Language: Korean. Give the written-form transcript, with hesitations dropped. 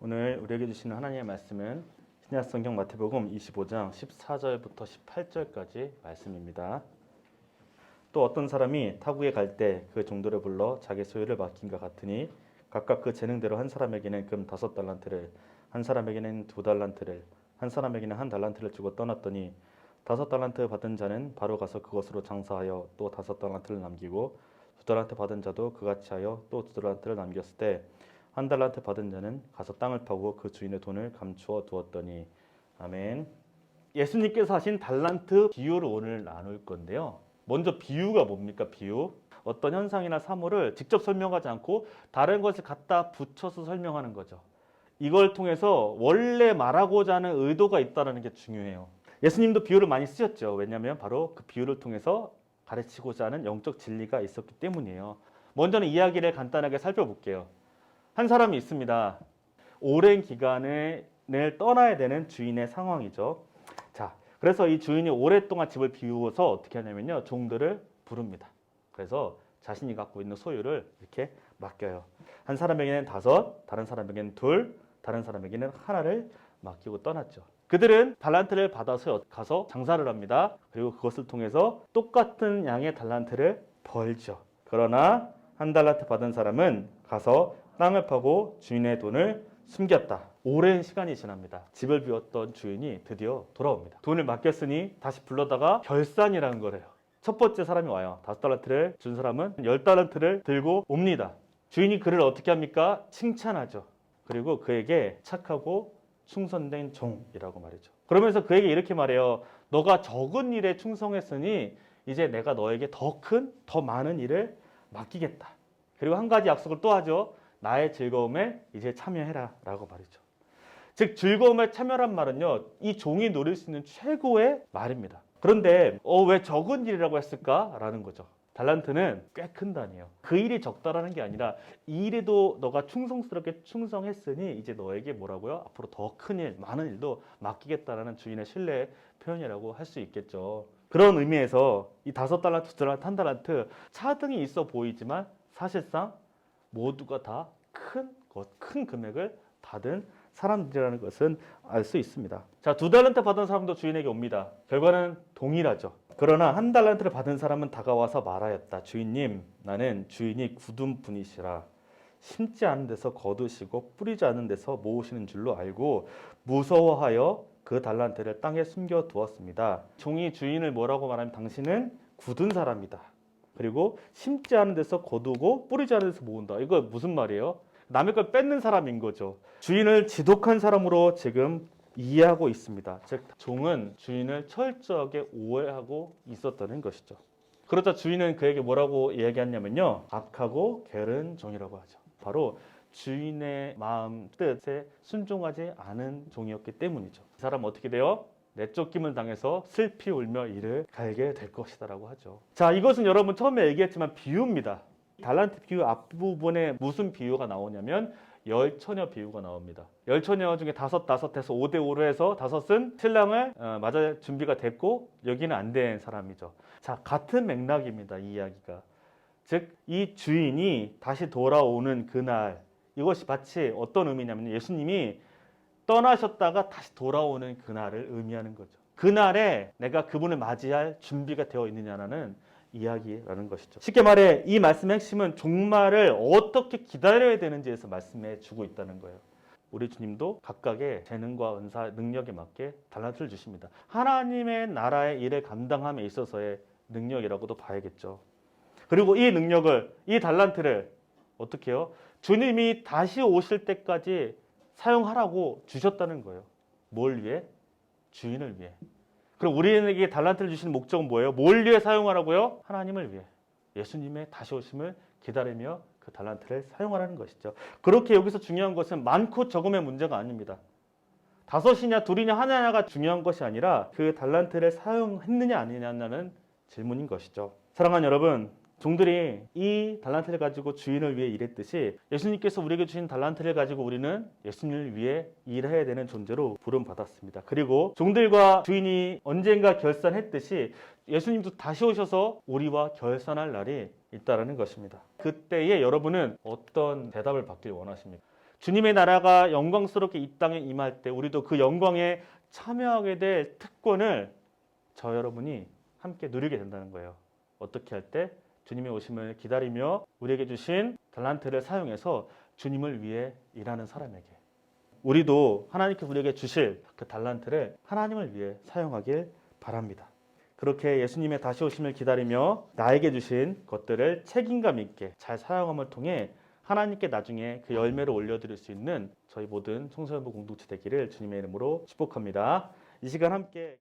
오늘 우리에게 주시는 하나님의 말씀은 신약 성경 마태복음 25장 14절부터 18절까지 말씀입니다. 또 어떤 사람이 타국에 갈 때 그 종들을 불러 자기 소유를 맡긴과 같으니 각각 그 재능대로 한 사람에게는 금 5달란트를, 한 사람에게는 2달란트를, 한 사람에게는 1달란트를 주고 떠났더니 5달란트 받은 자는 바로 가서 그것으로 장사하여 또 5달란트를 남기고 2달란트 받은 자도 그같이 하여 또 2달란트를 남겼을 때 1달란트 받은 자는 가서 땅을 파고 그 주인의 돈을 감추어 두었더니. 아멘. 예수님께서 하신 달란트 비유를 오늘 나눌 건데요. 먼저 비유가 뭡니까? 비유. 어떤 현상이나 사물을 직접 설명하지 않고 다른 것을 갖다 붙여서 설명하는 거죠. 이걸 통해서 원래 말하고자 하는 의도가 있다는 게 중요해요. 예수님도 비유를 많이 쓰셨죠. 왜냐하면 바로 그 비유를 통해서 가르치고자 하는 영적 진리가 있었기 때문이에요. 먼저는 이야기를 간단하게 살펴볼게요. 한 사람이 있습니다. 오랜 기간을 떠나야 되는 주인의 상황이죠. 자, 그래서 이 주인이 오랫동안 집을 비우어서 어떻게 하냐면요, 종들을 부릅니다. 그래서 자신이 갖고 있는 소유를 이렇게 맡겨요. 한 사람에게는 5, 다른 사람에게는 2, 다른 사람에게는 1를 맡기고 떠났죠. 그들은 달란트를 받아서 가서 장사를 합니다. 그리고 그것을 통해서 똑같은 양의 달란트를 벌죠. 그러나 1달란트 받은 사람은 가서 땅을 파고 주인의 돈을 숨겼다. 오랜 시간이 지납니다. 집을 비웠던 주인이 드디어 돌아옵니다. 돈을 맡겼으니 다시 불러다가 결산이라는 거래요. 첫 번째 사람이 와요. 5달란트를 준 사람은 10달란트를 들고 옵니다. 주인이 그를 어떻게 합니까? 칭찬하죠. 그리고 그에게 착하고 충성된 종이라고 말이죠. 그러면서 그에게 이렇게 말해요. 너가 적은 일에 충성했으니 이제 내가 너에게 더 큰, 더 많은 일을 맡기겠다. 그리고 한 가지 약속을 또 하죠. 나의 즐거움에 이제 참여해라 라고 말이죠. 즉 즐거움에 참여란 말은요, 이 종이 누릴 수 있는 최고의 말입니다. 그런데 왜 적은 일이라고 했을까? 라는 거죠. 달란트는 꽤 큰 단위예요. 그 일이 적다라는 게 아니라 이 일에도 너가 충성스럽게 충성했으니 이제 너에게 뭐라고요? 앞으로 더 큰 일, 많은 일도 맡기겠다라는 주인의 신뢰의 표현이라고 할 수 있겠죠. 그런 의미에서 이 5달란트, 2달란트, 1달란트 차등이 있어 보이지만 사실상 모두가 다 큰 금액을 받은 사람들이라는 것은 알 수 있습니다. 자, 2달란트 받은 사람도 주인에게 옵니다. 결과는 동일하죠. 그러나 1달란트를 받은 사람은 다가와서 말하였다. 주인님, 나는 주인이 굳은 분이시라. 심지 않은 데서 거두시고 뿌리지 않은 데서 모으시는 줄로 알고 무서워하여 그 달란트를 땅에 숨겨 두었습니다. 종이 주인을 뭐라고 말하면 당신은 굳은 사람이다. 그리고 심지 않은 데서 거두고 뿌리지 않은 데서 모은다. 이거 무슨 말이에요? 남의 걸 뺏는 사람인 거죠. 주인을 지독한 사람으로 지금 이해하고 있습니다. 즉 종은 주인을 철저하게 오해하고 있었다는 것이죠. 그러자 주인은 그에게 뭐라고 이야기했냐면요, 악하고 게으른 종이라고 하죠. 바로 주인의 마음 뜻에 순종하지 않은 종이었기 때문이죠. 이 사람은 어떻게 돼요? 내쫓김을 당해서 슬피 울며 이를 갈게 될 것이다 라고 하죠. 자, 이것은 여러분 처음에 얘기했지만 비유입니다. 달란트 비유 앞부분에 무슨 비유가 나오냐면 열처녀 비유가 나옵니다. 열처녀 중에 5해서 5대5로 해서 5은 신랑을 맞아 준비가 됐고 여기는 안 된 사람이죠. 자, 같은 맥락입니다. 이 이야기가. 즉 이 주인이 다시 돌아오는 그날, 이것이 마치 어떤 의미냐면 예수님이 떠나셨다가 다시 돌아오는 그날을 의미하는 거죠. 그날에 내가 그분을 맞이할 준비가 되어 있느냐라는 이야기라는 것이죠. 쉽게 말해 이 말씀의 핵심은 종말을 어떻게 기다려야 되는지에서 말씀해 주고 있다는 거예요. 우리 주님도 각각의 재능과 은사, 능력에 맞게 달란트를 주십니다. 하나님의 나라의 일을 감당함에 있어서의 능력이라고도 봐야겠죠. 그리고 이 능력을, 이 달란트를 어떻게 해요? 주님이 다시 오실 때까지 사용하라고 주셨다는 거예요. 뭘 위해? 주인을 위해. 그럼 우리에게 달란트를 주시는 목적은 뭐예요? 뭘 위해 사용하라고요? 하나님을 위해. 예수님의 다시 오심을 기다리며 그 달란트를 사용하라는 것이죠. 그렇게 여기서 중요한 것은 많고 적음의 문제가 아닙니다. 5이냐 2이냐 하나냐가 중요한 것이 아니라 그 달란트를 사용했느냐 아니냐는 질문인 것이죠. 사랑하는 여러분, 종들이 이 달란트를 가지고 주인을 위해 일했듯이 예수님께서 우리에게 주신 달란트를 가지고 우리는 예수님을 위해 일해야 되는 존재로 부름받았습니다. 그리고 종들과 주인이 언젠가 결산했듯이 예수님도 다시 오셔서 우리와 결산할 날이 있다는 것입니다. 그때에 여러분은 어떤 대답을 받길 원하십니까? 주님의 나라가 영광스럽게 이 땅에 임할 때 우리도 그 영광에 참여하게 될 특권을 저 여러분이 함께 누리게 된다는 거예요. 어떻게 할 때? 주님의 오심을 기다리며 우리에게 주신 달란트를 사용해서 주님을 위해 일하는 사람에게. 우리도 하나님께 우리에게 주실 그 달란트를 하나님을 위해 사용하길 바랍니다. 그렇게 예수님의 다시 오심을 기다리며 나에게 주신 것들을 책임감 있게 잘 사용함을 통해 하나님께 나중에 그 열매를 올려드릴 수 있는 저희 모든 청소년부 공동체 되기를 주님의 이름으로 축복합니다. 이 시간 함께